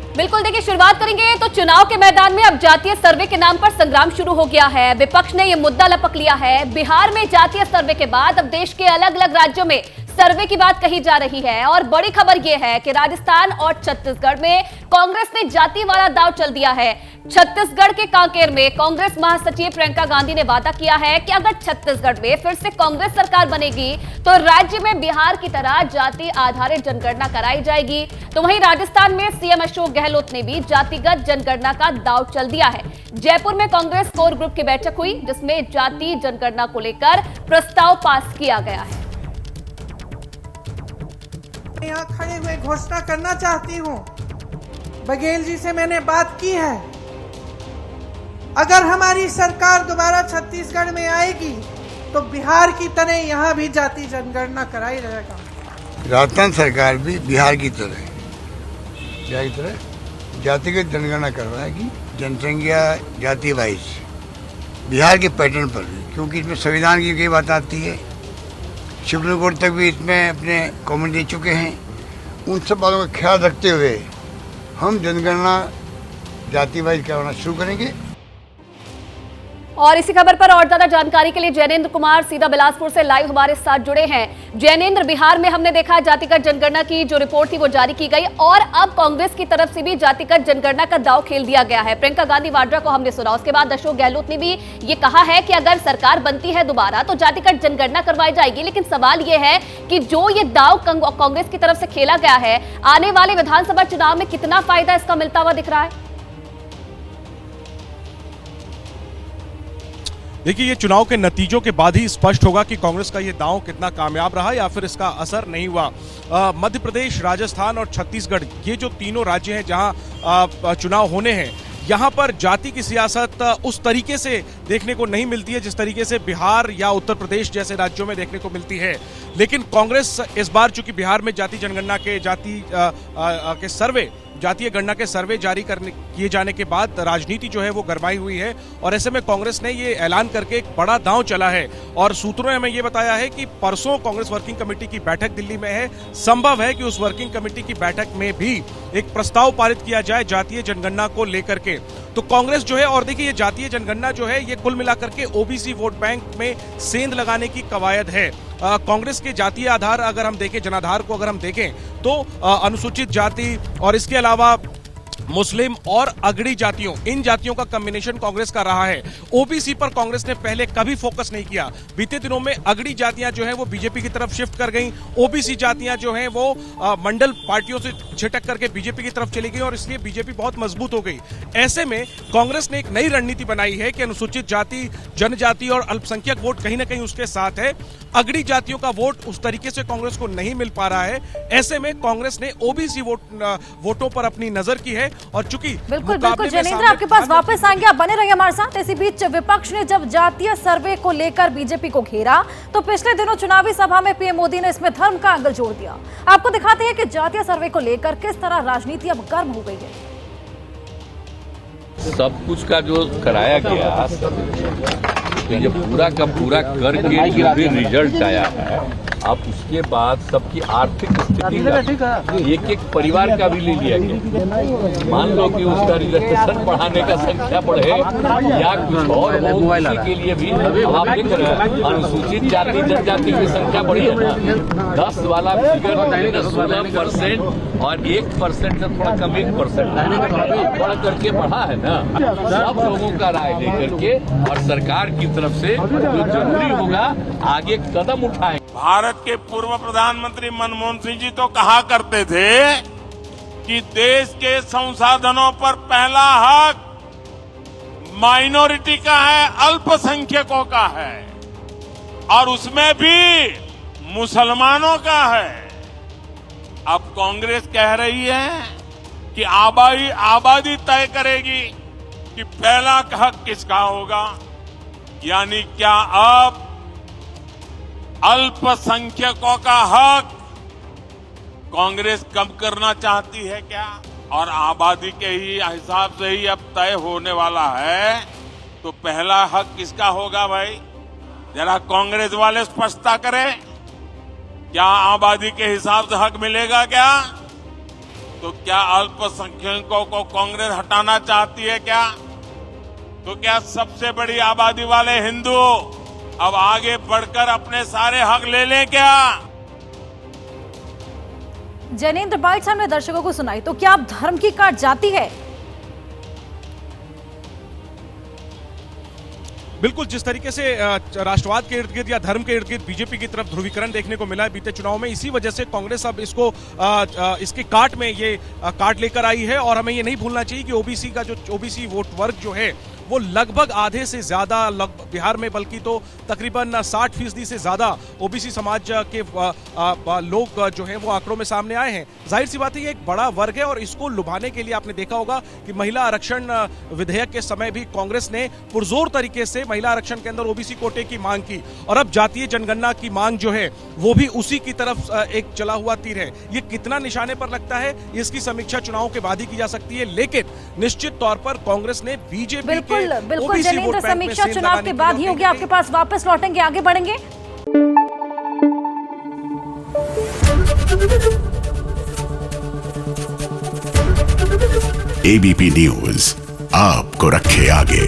बिल्कुल, देखिए शुरुआत करेंगे तो चुनाव के मैदान में अब जातीय सर्वे के नाम पर संग्राम शुरू हो गया है। विपक्ष ने यह मुद्दा लपक लिया है। बिहार में जातीय सर्वे के बाद अब देश के अलग अलग राज्यों में सर्वे की बात कही जा रही है और बड़ी खबर यह है कि राजस्थान और छत्तीसगढ़ में कांग्रेस ने जाति वाला दांव चल दिया है। छत्तीसगढ़ के कांकेर में कांग्रेस महासचिव प्रियंका गांधी ने वादा किया है कि अगर छत्तीसगढ़ में फिर से कांग्रेस सरकार बनेगी तो राज्य में बिहार की तरह जाति आधारित जनगणना कराई जाएगी। तो वहीं राजस्थान में सीएम अशोक गहलोत ने भी जातिगत जनगणना का दांव चल दिया है। जयपुर में कांग्रेस कोर ग्रुप की बैठक हुई जिसमें जाति जनगणना को लेकर प्रस्ताव पास किया गया है। यहाँ खड़े हुए घोषणा करना चाहती हूँ, बघेल जी से मैंने बात की है, अगर हमारी सरकार दोबारा छत्तीसगढ़ में आएगी तो बिहार की तरह यहाँ भी जाति जनगणना कराई रहेगा। राजस्थान सरकार भी बिहार की तरह जातिगत जनगणना करवाएगी, जनसंख्या जाति वाइज बिहार के पैटर्न पर भी, क्योंकि इसमें संविधान की कई बात आती है। सुप्रीम कोर्ट तक भी इसमें अपने कमेंट दे चुके हैं। उन सब बातों का ख्याल रखते हुए हम जनगणना जाति वाइज करवाना शुरू करेंगे। और इसी खबर पर और ज्यादा जानकारी के लिए जैनेन्द्र कुमार सीधा बिलासपुर से लाइव हमारे साथ जुड़े हैं। जैनेन्द्र, बिहार में हमने देखा जातिगत जनगणना की जो रिपोर्ट थी वो जारी की गई और अब कांग्रेस की तरफ से भी जातिगत जनगणना का दांव खेल दिया गया है। प्रियंका गांधी वाड्रा को हमने सुना, उसके बाद अशोक गहलोत ने भी ये कहा है कि अगर सरकार बनती है दोबारा तो जातिगत जनगणना करवाई जाएगी। लेकिन सवाल ये है कि जो ये दांव कांग्रेस की तरफ से खेला गया है, आने वाले विधानसभा चुनाव में कितना फायदा इसका मिलता हुआ दिख रहा है? देखिए, ये चुनाव के नतीजों के बाद ही स्पष्ट होगा कि कांग्रेस का ये दांव कितना कामयाब रहा या फिर इसका असर नहीं हुआ। मध्य प्रदेश, राजस्थान और छत्तीसगढ़, ये जो तीनों राज्य हैं जहां चुनाव होने हैं, यहाँ पर जाति की सियासत उस तरीके से देखने को नहीं मिलती है जिस तरीके से बिहार या उत्तर प्रदेश जैसे राज्यों में देखने को मिलती है। लेकिन कांग्रेस इस बार चूंकि बिहार में जाति जनगणना के जातीय गणना के सर्वे जारी किए जाने के बाद राजनीति जो है वो गरमाई हुई है और ऐसे में कांग्रेस ने ये ऐलान करके एक बड़ा दांव चला है। और सूत्रों ने हमें ये बताया है कि परसों कांग्रेस वर्किंग कमेटी की बैठक दिल्ली में है। संभव है कि उस वर्किंग कमेटी की बैठक में भी एक प्रस्ताव पारित किया जाए जातीय जनगणना को लेकर के। तो कांग्रेस जो है, और देखिए ये जातीय जनगणना जो है ये कुल मिलाकर के ओबीसी वोट बैंक में सेंध लगाने की कवायद है। कांग्रेस के जातीय आधार अगर हम देखें, जनाधार को अगर हम देखें तो अनुसूचित जाति और इसके अलावा मुस्लिम और अगड़ी जातियों, इन जातियों का कॉम्बिनेशन कांग्रेस का रहा है। ओबीसी पर कांग्रेस ने पहले कभी फोकस नहीं किया। बीते दिनों में अगड़ी जातियां जो हैं वो बीजेपी की तरफ शिफ्ट कर गईं, ओबीसी जातियां जो हैं वो मंडल पार्टियों से छिटक करके बीजेपी की तरफ चली गई और इसलिए बीजेपी बहुत मजबूत हो गई। ऐसे में कांग्रेस ने एक नई रणनीति बनाई है कि अनुसूचित जाति, जनजाति और अल्पसंख्यक वोट कहीं ना कहीं उसके साथ है। अगड़ी जातियों का वोट उस तरीके से कांग्रेस को नहीं मिल पा रहा है। ऐसे में कांग्रेस ने ओबीसी वोटों पर अपनी नजर की है और चूंकि बिल्कुल जैनेन्द्र, आपके पास वापस आएंगे, आप बने रहिए हमारे साथ। इसी बीच विपक्ष ने जब जातीय सर्वे को लेकर बीजेपी को घेरा तो पिछले दिनों चुनावी सभा में पीएम मोदी ने इसमें धर्म का एंगल जोड़ दिया। आपको दिखाते हैं कि जातीय सर्वे को लेकर किस तरह राजनीति अब गर्म हो गई है। सब कुछ का जो कराया गया, तो ये पूरा का पूरा करके जो भी रिजल्ट आया है, अब उसके बाद सबकी आर्थिक स्थिति एक एक परिवार का भी ले लिया गया। मान लो कि उसका रजिस्ट्रेशन बढ़ाने का संख्या बढ़े या कुछ और हो, उसी के लिए भी आप देख रहे हैं अनुसूचित जाति जनजाति की संख्या बढ़ी है ना। 10 वाला फिगर 16% और 1% से थोड़ा कम 1% बढ़ करके बढ़ा है ना। सब लोगों का राय लेकर के और सरकार की तरफ से जो जरूरी होगा आगे कदम उठाएं। भारत के पूर्व प्रधानमंत्री मनमोहन सिंह जी तो कहा करते थे कि देश के संसाधनों पर पहला हक माइनॉरिटी का है, अल्पसंख्यकों का है और उसमें भी मुसलमानों का है। अब कांग्रेस कह रही है कि आबादी तय करेगी कि पहला हक किसका होगा। यानी क्या अब अल्पसंख्यकों का हक कांग्रेस कम करना चाहती है क्या? और आबादी के ही हिसाब से ही अब तय होने वाला है, तो पहला हक किसका होगा भाई? जरा कांग्रेस वाले स्पष्टता करें, क्या आबादी के हिसाब से हक मिलेगा क्या? तो क्या अल्पसंख्यकों को कांग्रेस हटाना चाहती है क्या? तो क्या सबसे बड़ी आबादी वाले हिंदू अब आगे बढ़कर अपने सारे हक ले लें क्या? जैनेंद्र बाइट साहब ने दर्शकों को सुनाई, तो क्या अब धर्म की काट जाती है? बिल्कुल, जिस तरीके से राष्ट्रवाद के इर्द गिर्द या धर्म के इर्द गिर्द बीजेपी की तरफ ध्रुवीकरण देखने को मिला है बीते चुनाव में, इसी वजह से कांग्रेस अब इसको इसके काट में ये काट लेकर आई है। और हमें ये नहीं भूलना चाहिए कि ओबीसी का जो ओबीसी वोट वर्ग जो है वो लगभग आधे से ज्यादा बिहार में, बल्कि तो तकरीबन 60% से ज्यादा ओबीसी समाज के लोग जो हैं वो आंकड़ों में सामने आए हैं। जाहिर सी बात है ये एक बड़ा वर्ग है और इसको लुभाने के लिए आपने देखा होगा कि महिला आरक्षण विधेयक के समय भी कांग्रेस ने पुरजोर तरीके से महिला आरक्षण के अंदर ओबीसी कोटे की मांग की, और अब जातीय जनगणना की मांग जो है वो भी उसी की तरफ एक चला हुआ तीर है। ये कितना निशाने पर लगता है इसकी समीक्षा चुनाव के बाद ही की जा सकती है, लेकिन निश्चित तौर पर कांग्रेस ने बीजेपी बिल्कुल जैनेंद्र, समीक्षा चुनाव के बाद ही होगी। आपके पास वापस लौटेंगे, आगे बढ़ेंगे। एबीपी न्यूज आपको रखे आगे।